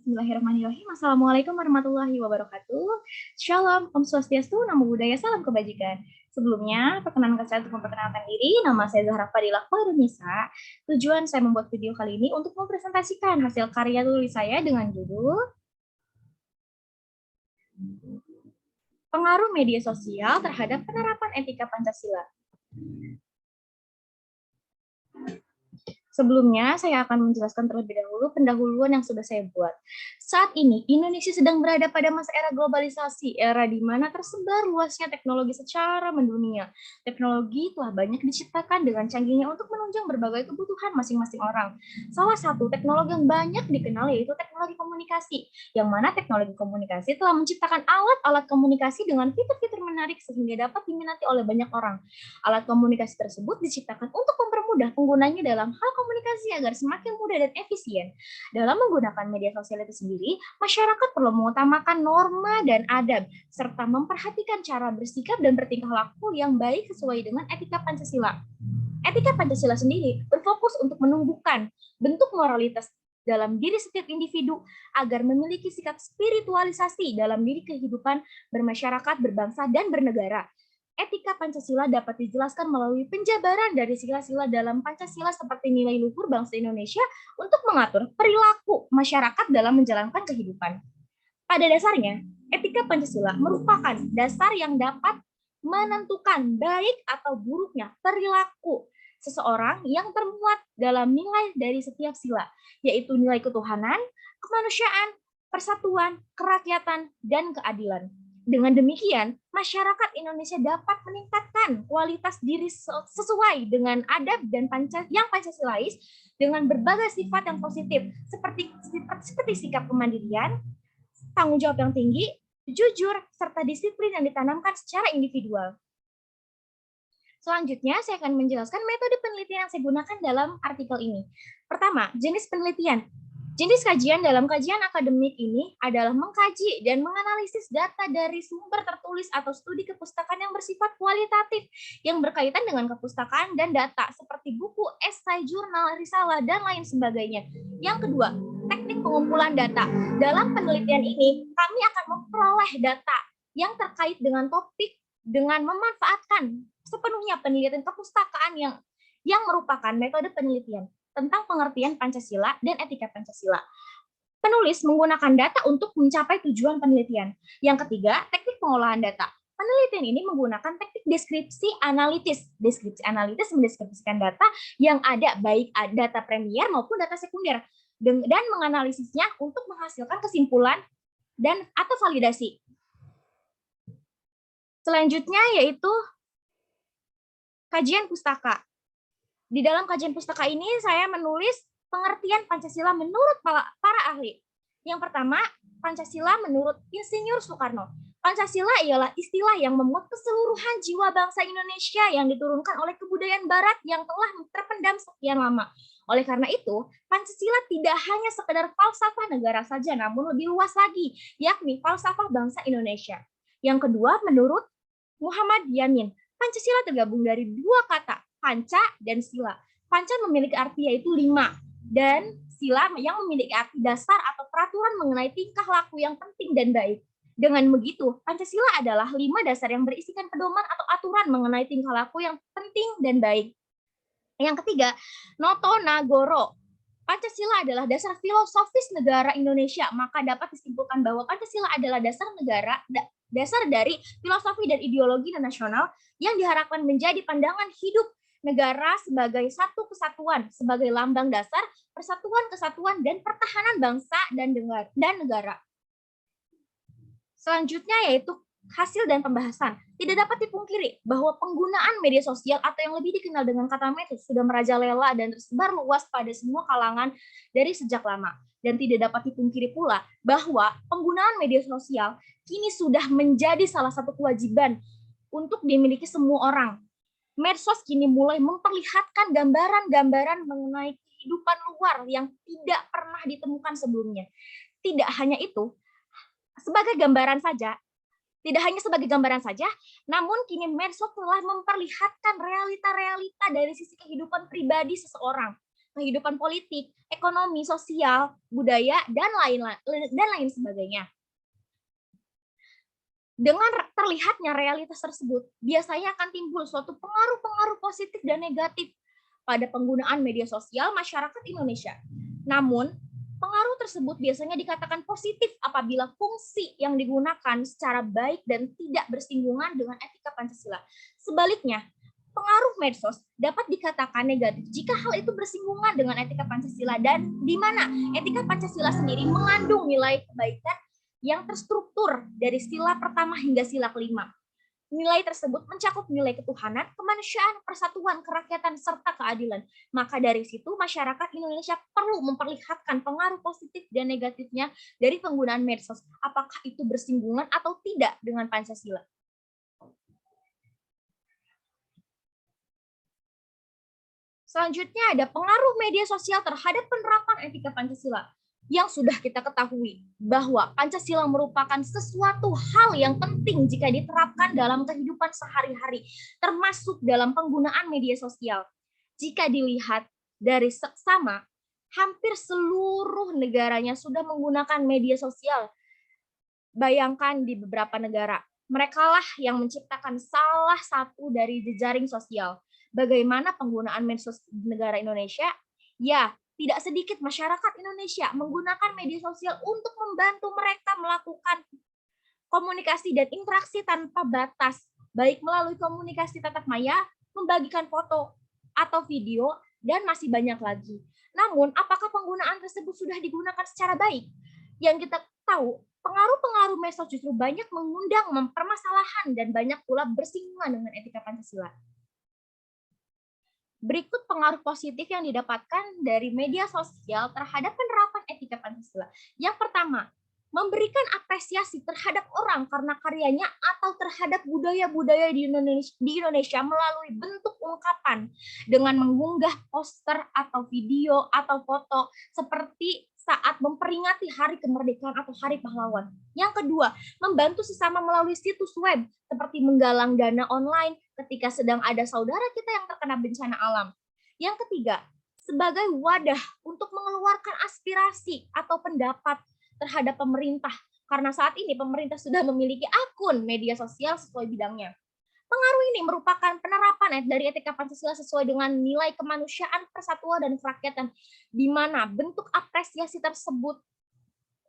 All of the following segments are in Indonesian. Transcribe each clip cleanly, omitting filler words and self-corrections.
Bismillahirrahmanirrahim. Assalamualaikum warahmatullahi wabarakatuh. Shalom, Om Swastiastu, Namo Buddhaya, Salam Kebajikan. Sebelumnya, perkenankan saya untuk memperkenalkan diri. Nama saya Zahra Fadilah Khairunisa. Tujuan saya membuat video kali ini untuk mempresentasikan hasil karya tulis saya dengan judul Pengaruh Media Sosial Terhadap Penerapan Etika Pancasila. Sebelumnya, saya akan menjelaskan terlebih dahulu pendahuluan yang sudah saya buat. Saat ini, Indonesia sedang berada pada masa era globalisasi, era di mana tersebar luasnya teknologi secara mendunia. Teknologi telah banyak diciptakan dengan canggihnya untuk menunjang berbagai kebutuhan masing-masing orang. Salah satu teknologi yang banyak dikenal yaitu teknologi komunikasi, yang mana teknologi komunikasi telah menciptakan alat-alat komunikasi dengan fitur-fitur menarik sehingga dapat diminati oleh banyak orang. Alat komunikasi tersebut diciptakan untuk mempermudah penggunanya dalam hal komunikasi agar semakin mudah dan efisien. Dalam menggunakan media sosial itu sendiri, masyarakat perlu mengutamakan norma dan adab, serta memperhatikan cara bersikap dan bertingkah laku yang baik sesuai dengan etika Pancasila. Etika Pancasila sendiri berfokus untuk menumbuhkan bentuk moralitas dalam diri setiap individu agar memiliki sikap spiritualisasi dalam diri kehidupan bermasyarakat, berbangsa, dan bernegara. Etika Pancasila dapat dijelaskan melalui penjabaran dari sila-sila dalam Pancasila seperti nilai luhur bangsa Indonesia untuk mengatur perilaku masyarakat dalam menjalankan kehidupan. Pada dasarnya, etika Pancasila merupakan dasar yang dapat menentukan baik atau buruknya perilaku seseorang yang termuat dalam nilai dari setiap sila, yaitu nilai ketuhanan, kemanusiaan, persatuan, kerakyatan, dan keadilan. Dengan demikian, masyarakat Indonesia dapat meningkatkan kualitas diri sesuai dengan adab dan yang Pancasilais dengan berbagai sifat yang positif seperti sikap kemandirian, tanggung jawab yang tinggi, jujur, serta disiplin yang ditanamkan secara individual. Selanjutnya, saya akan menjelaskan metode penelitian yang saya gunakan dalam artikel ini. Pertama, jenis penelitian. Jenis kajian dalam kajian akademik ini adalah mengkaji dan menganalisis data dari sumber tertulis atau studi kepustakaan yang bersifat kualitatif, yang berkaitan dengan kepustakaan dan data, seperti buku, esai, jurnal, risalah, dan lain sebagainya. Yang kedua, teknik pengumpulan data. Dalam penelitian ini, kami akan memperoleh data yang terkait dengan topik dengan memanfaatkan sepenuhnya penelitian kepustakaan yang merupakan metode penelitian tentang pengertian Pancasila dan etika Pancasila. Penulis menggunakan data untuk mencapai tujuan penelitian. Yang ketiga, teknik pengolahan data. Penelitian ini menggunakan teknik deskripsi analitis. Deskripsi analitis mendeskripsikan data yang ada, baik data premier maupun data sekunder, dan menganalisisnya untuk menghasilkan kesimpulan dan atau validasi. Selanjutnya yaitu kajian pustaka. Di dalam kajian pustaka ini saya menulis pengertian Pancasila menurut para ahli. Yang pertama, Pancasila menurut Insinyur Soekarno. Pancasila ialah istilah yang memuat keseluruhan jiwa bangsa Indonesia yang diturunkan oleh kebudayaan Barat yang telah terpendam sekian lama. Oleh karena itu, Pancasila tidak hanya sekedar falsafah negara saja, namun lebih luas lagi, yakni falsafah bangsa Indonesia. Yang kedua, menurut Muhammad Yamin, Pancasila tergabung dari dua kata, panca dan sila. Panca memiliki arti yaitu 5, dan sila yang memiliki arti dasar atau peraturan mengenai tingkah laku yang penting dan baik. Dengan begitu, Pancasila adalah 5 dasar yang berisikan pedoman atau aturan mengenai tingkah laku yang penting dan baik. Yang ketiga, Noto Nagoro. Pancasila adalah dasar filosofis negara Indonesia, maka dapat disimpulkan bahwa Pancasila adalah dasar dari filosofi dan ideologi nasional yang diharapkan menjadi pandangan hidup negara sebagai satu kesatuan, sebagai lambang dasar persatuan, kesatuan, dan pertahanan bangsa dan negara. Selanjutnya yaitu hasil dan pembahasan. Tidak dapat dipungkiri bahwa penggunaan media sosial atau yang lebih dikenal dengan kata medsos sudah merajalela dan tersebar luas pada semua kalangan dari sejak lama. Dan tidak dapat dipungkiri pula bahwa penggunaan media sosial kini sudah menjadi salah satu kewajiban untuk dimiliki semua orang. Medsos kini mulai memperlihatkan gambaran-gambaran mengenai kehidupan luar yang tidak pernah ditemukan sebelumnya. Tidak hanya itu, tidak hanya sebagai gambaran saja, namun kini medsos telah memperlihatkan realita-realita dari sisi kehidupan pribadi seseorang. kehidupan politik, ekonomi, sosial, budaya, dan lain sebagainya. Dengan terlihatnya realitas tersebut, biasanya akan timbul suatu pengaruh-pengaruh positif dan negatif pada penggunaan media sosial masyarakat Indonesia. Namun, pengaruh tersebut biasanya dikatakan positif apabila fungsi yang digunakan secara baik dan tidak bersinggungan dengan etika Pancasila. Sebaliknya, pengaruh medsos dapat dikatakan negatif jika hal itu bersinggungan dengan etika Pancasila dan di mana etika Pancasila sendiri mengandung nilai kebaikan yang terstruktur dari sila pertama hingga sila kelima. Nilai tersebut mencakup nilai ketuhanan, kemanusiaan, persatuan, kerakyatan, serta keadilan. Maka dari situ masyarakat Indonesia perlu memperlihatkan pengaruh positif dan negatifnya dari penggunaan medsos. Apakah itu bersinggungan atau tidak dengan Pancasila? Selanjutnya ada pengaruh media sosial terhadap penerapan etika Pancasila. Yang sudah kita ketahui bahwa Pancasila merupakan sesuatu hal yang penting jika diterapkan dalam kehidupan sehari-hari, termasuk dalam penggunaan media sosial. Jika dilihat dari seksama, hampir seluruh negaranya sudah menggunakan media sosial. Bayangkan di beberapa negara, merekalah yang menciptakan salah satu dari jejaring sosial. Bagaimana penggunaan medsos di negara Indonesia? Ya, tidak sedikit masyarakat Indonesia menggunakan media sosial untuk membantu mereka melakukan komunikasi dan interaksi tanpa batas, baik melalui komunikasi tatap maya, membagikan foto atau video, dan masih banyak lagi. Namun, apakah penggunaan tersebut sudah digunakan secara baik? Yang kita tahu, pengaruh-pengaruh medsos justru banyak mengundang mempermasalahan dan banyak pula bersinggungan dengan etika Pancasila. Berikut pengaruh positif yang didapatkan dari media sosial terhadap penerapan etika Pancasila. Yang pertama, memberikan apresiasi terhadap orang karena karyanya atau terhadap budaya-budaya di Indonesia melalui bentuk ungkapan dengan mengunggah poster atau video atau foto seperti saat memperingati Hari Kemerdekaan atau Hari Pahlawan. Yang kedua, membantu sesama melalui situs web seperti menggalang dana online ketika sedang ada saudara kita yang terkena bencana alam. Yang ketiga, sebagai wadah untuk mengeluarkan aspirasi atau pendapat terhadap pemerintah, karena saat ini pemerintah sudah memiliki akun media sosial sesuai bidangnya. Pengaruh ini merupakan penerapan dari etika Pancasila sesuai dengan nilai kemanusiaan, persatuan, dan kerakyatan, di mana bentuk apresiasi tersebut,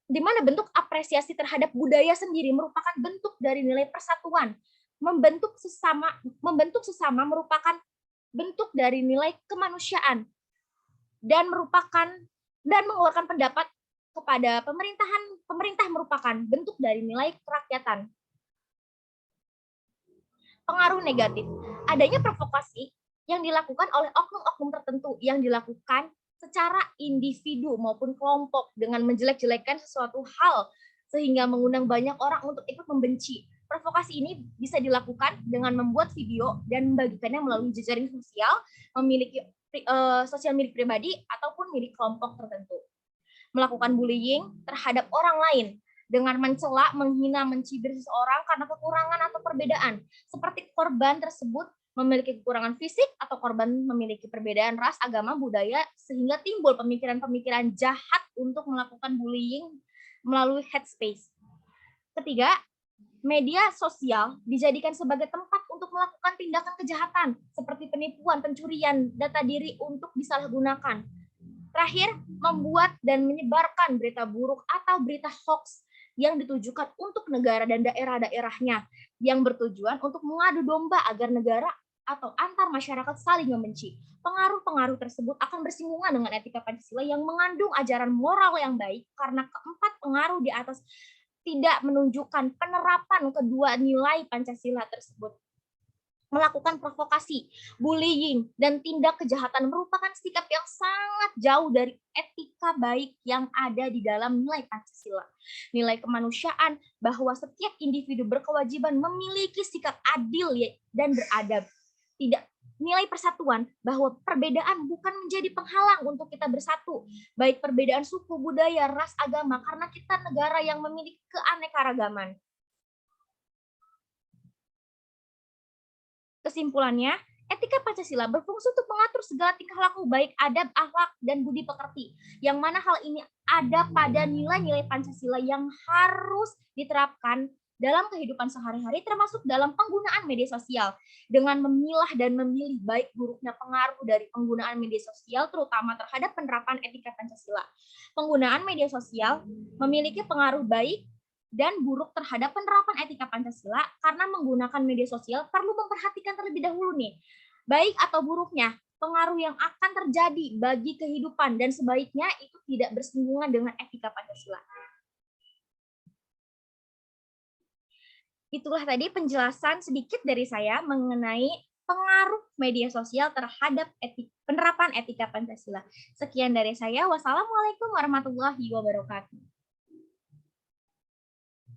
di mana bentuk apresiasi terhadap budaya sendiri merupakan bentuk dari nilai persatuan, membentuk sesama merupakan bentuk dari nilai kemanusiaan, dan mengeluarkan pendapat kepada pemerintah merupakan bentuk dari nilai kerakyatan. Pengaruh negatif, adanya provokasi yang dilakukan oleh oknum-oknum tertentu yang dilakukan secara individu maupun kelompok dengan menjelek-jelekan sesuatu hal sehingga mengundang banyak orang untuk ikut membenci. Provokasi ini bisa dilakukan dengan membuat video dan membagikannya melalui jejaring sosial, memiliki sosial media pribadi ataupun milik kelompok tertentu. Melakukan bullying terhadap orang lain dengan mencela, menghina, mencibir seseorang karena kekurangan atau perbedaan, seperti korban tersebut memiliki kekurangan fisik atau korban memiliki perbedaan ras, agama, budaya, sehingga timbul pemikiran-pemikiran jahat untuk melakukan bullying melalui hate space. Ketiga, media sosial dijadikan sebagai tempat untuk melakukan tindakan kejahatan seperti penipuan, pencurian data diri untuk disalahgunakan. Terakhir, membuat dan menyebarkan berita buruk atau berita hoax yang ditujukan untuk negara dan daerah-daerahnya yang bertujuan untuk mengadu domba agar negara atau antar masyarakat saling membenci. Pengaruh-pengaruh tersebut akan bersinggungan dengan etika Pancasila yang mengandung ajaran moral yang baik karena keempat pengaruh di atas tidak menunjukkan penerapan kedua nilai Pancasila tersebut. Melakukan provokasi, bullying, dan tindak kejahatan merupakan sikap yang sangat jauh dari etika baik yang ada di dalam nilai Pancasila. Nilai kemanusiaan bahwa setiap individu berkewajiban memiliki sikap adil dan beradab. Tidak nilai persatuan bahwa perbedaan bukan menjadi penghalang untuk kita bersatu, baik perbedaan suku, budaya, ras, agama, karena kita negara yang memiliki keanekaragaman. Kesimpulannya, Etika Pancasila berfungsi untuk mengatur segala tingkah laku baik adab, akhlak, dan budi pekerti. Yang mana hal ini ada pada nilai-nilai Pancasila yang harus diterapkan dalam kehidupan sehari-hari termasuk dalam penggunaan media sosial dengan memilah dan memilih baik buruknya pengaruh dari penggunaan media sosial terutama terhadap penerapan etika Pancasila. Penggunaan media sosial memiliki pengaruh baik dan buruk terhadap penerapan etika Pancasila karena menggunakan media sosial perlu memperhatikan terlebih dahulu nih baik atau buruknya pengaruh yang akan terjadi bagi kehidupan dan sebaiknya itu tidak bersinggungan dengan etika Pancasila. Itulah tadi penjelasan sedikit dari saya mengenai pengaruh media sosial terhadap penerapan etika Pancasila. Sekian dari saya. Wassalamualaikum warahmatullahi wabarakatuh.